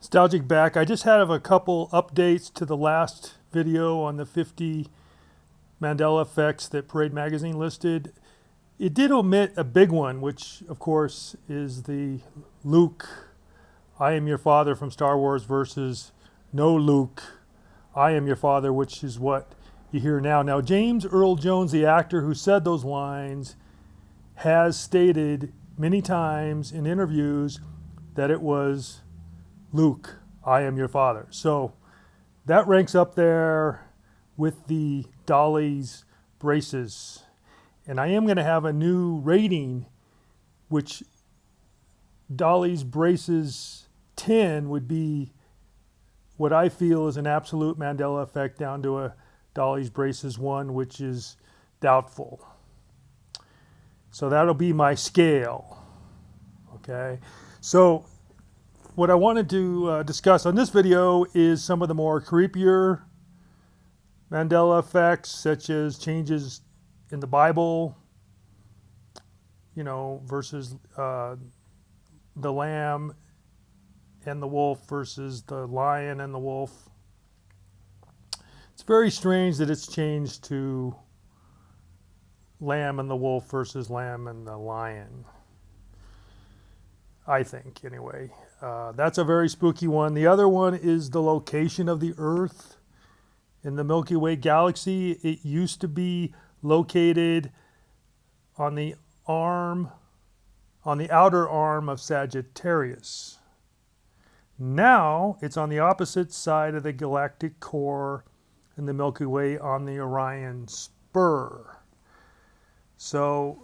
Nostalgic back. I just had a couple updates to the last video on the 50 Mandela effects that Parade Magazine listed. It did omit a big one, which of course is the Luke, I am your father from Star Wars versus no Luke, I am your father, which is what you hear now. Now, James Earl Jones, the actor who said those lines, has stated many times in interviews that it was Luke, I am your father. So that ranks up there with the Dolly's braces. And I am going to have a new rating, which Dolly's braces 10 would be what I feel is an absolute Mandela effect, down to a Dolly's braces 1, which is doubtful. So that'll be my scale. Okay. So what I wanted to discuss on this video is some of the more creepier Mandela effects, such as changes in the Bible, versus the lamb and the wolf versus the lion and the wolf. It's very strange that it's changed to lamb and the wolf versus lamb and the lion, I think, anyway. That's a very spooky one. The other one is the location of the Earth in the Milky Way galaxy. It used to be located on the outer arm of Sagittarius. Now it's on the opposite side of the galactic core in the Milky Way on the Orion spur. So,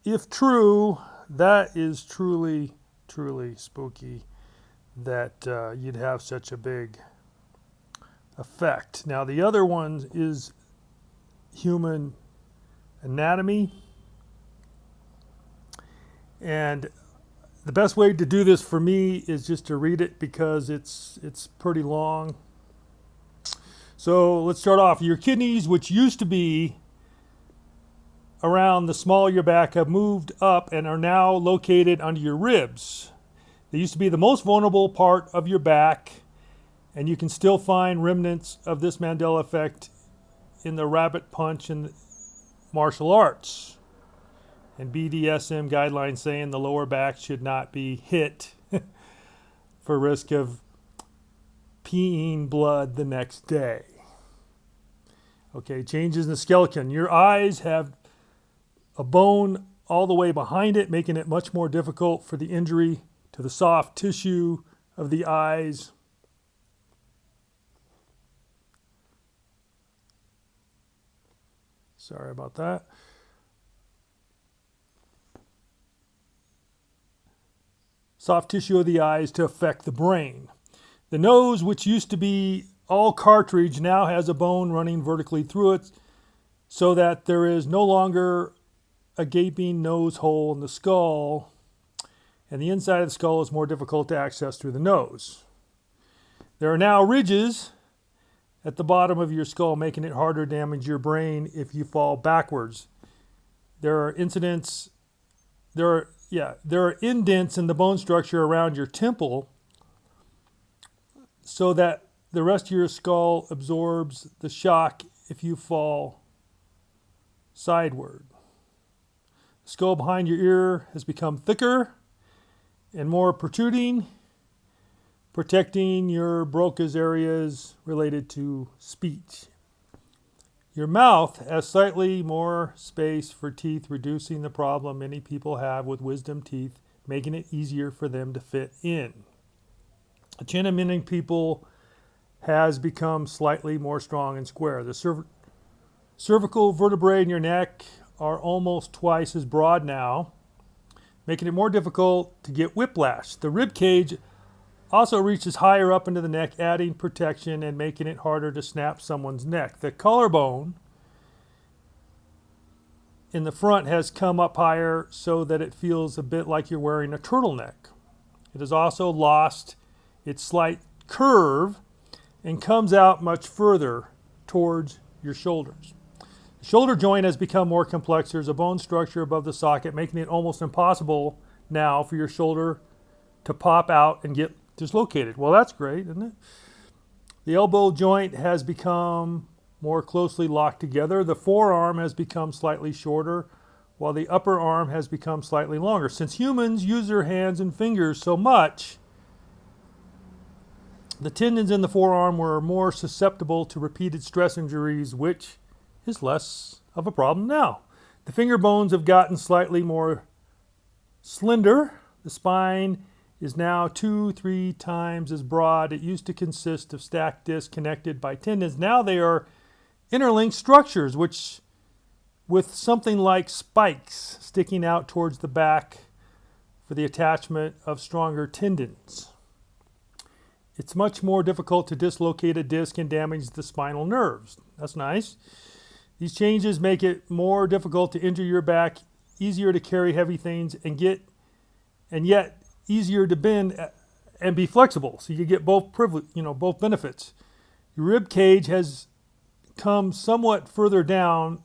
if true, that is truly spooky that you'd have such a big effect. Now, the other one is human anatomy. And the best way to do this for me is just to read it, because it's pretty long. So let's start off. Your kidneys, which used to be around the small of your back, have moved up and are now located under your ribs. They used to be the most vulnerable part of your back, and you can still find remnants of this Mandela effect in the rabbit punch and martial arts. And BDSM guidelines saying the lower back should not be hit for risk of peeing blood the next day. Okay, changes in the skeleton. Your eyes have a bone all the way behind it, making it much more difficult for the injury to the soft tissue of the eyes. Sorry about that. Soft tissue of the eyes to affect the brain. The nose, which used to be all cartilage, now has a bone running vertically through it, so that there is no longer a gaping nose hole in the skull, and the inside of the skull is more difficult to access through the nose. There are now ridges at the bottom of your skull, making it harder to damage your brain if you fall backwards. There are indents in the bone structure around your temple, so that the rest of your skull absorbs the shock if you fall sideward. The skull behind your ear has become thicker and more protruding, protecting your Broca's areas related to speech. Your mouth has slightly more space for teeth, reducing the problem many people have with wisdom teeth, making it easier for them to fit in. The chin of many people has become slightly more strong and square. The cervical vertebrae in your neck are almost twice as broad now, making it more difficult to get whiplash. The rib cage also reaches higher up into the neck, adding protection and making it harder to snap someone's neck. The collarbone in the front has come up higher so that it feels a bit like you're wearing a turtleneck. It has also lost its slight curve and comes out much further towards your shoulders. The shoulder joint has become more complex. There's a bone structure above the socket, making it almost impossible now for your shoulder to pop out and get dislocated. Well, that's great, isn't it? The elbow joint has become more closely locked together. The forearm has become slightly shorter, while the upper arm has become slightly longer. Since humans use their hands and fingers so much, the tendons in the forearm were more susceptible to repeated stress injuries, which is less of a problem now. The finger bones have gotten slightly more slender. The spine is now 2-3 times as broad. It used to consist of stacked discs connected by tendons. Now they are interlinked structures, which with something like spikes sticking out towards the back for the attachment of stronger tendons. It's much more difficult to dislocate a disc and damage the spinal nerves. That's nice. These changes make it more difficult to injure your back, easier to carry heavy things, and yet easier to bend and be flexible. So you get both both benefits. Your rib cage has come somewhat further down.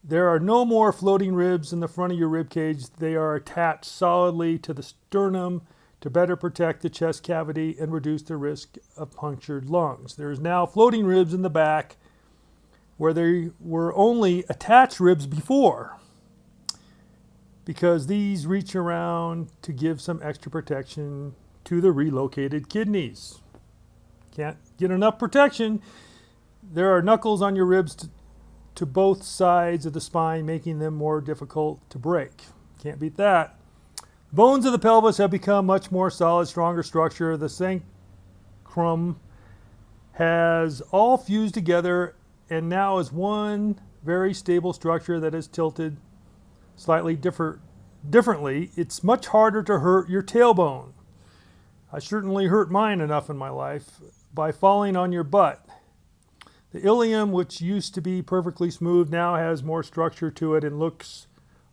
There are no more floating ribs in the front of your rib cage. They are attached solidly to the sternum to better protect the chest cavity and reduce the risk of punctured lungs. There is now floating ribs in the back where there were only attached ribs before, because these reach around to give some extra protection to the relocated kidneys. Can't get enough protection. There are knuckles on your ribs to both sides of the spine, making them more difficult to break. Can't beat that. Bones of the pelvis have become much more solid, stronger structure. The sacrum has all fused together and now is one very stable structure that is tilted slightly differently. It's much harder to hurt your tailbone. I certainly hurt mine enough in my life by falling on your butt. The ilium, which used to be perfectly smooth, now has more structure to it and looks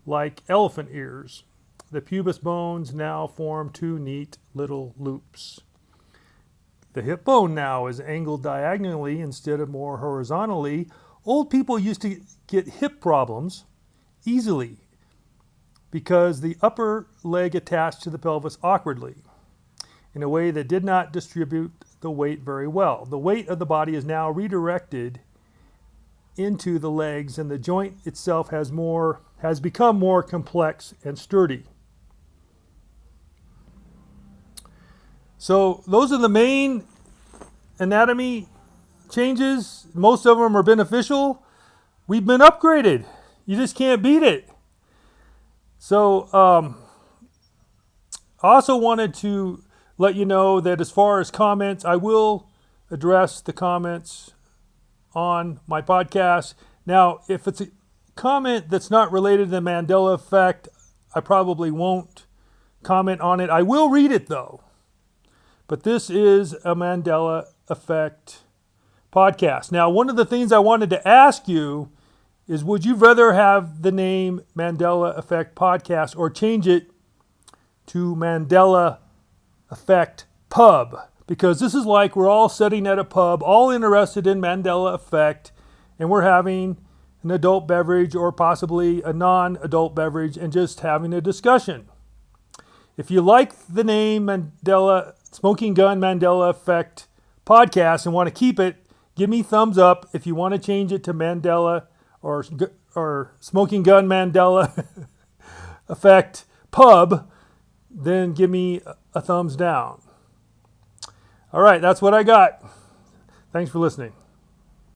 like elephant ears. The pubis bones now form two neat little loops. The hip bone now is angled diagonally instead of more horizontally. Old people used to get hip problems easily because the upper leg attached to the pelvis awkwardly in a way that did not distribute the weight very well. The weight of the body is now redirected into the legs, and the joint itself has become more complex and sturdy. So those are the main anatomy changes. Most of them are beneficial. We've been upgraded. You just can't beat it. So I also wanted to let you know that as far as comments, I will address the comments on my podcast. Now, if it's a comment that's not related to the Mandela effect, I probably won't comment on it. I will read it though. But this is a Mandela effect podcast. Now, one of the things I wanted to ask you is, would you rather have the name Mandela Effect Podcast or change it to Mandela Effect Pub? Because this is like we're all sitting at a pub, all interested in Mandela Effect, and we're having an adult beverage or possibly a non-adult beverage and just having a discussion. If you like the name Mandela Smoking Gun Mandela Effect Podcast and want to keep it, give me thumbs up. If you want to change it to Mandela or Smoking Gun Mandela Effect Pub, then give me a thumbs down. All right, that's what I got. Thanks for listening.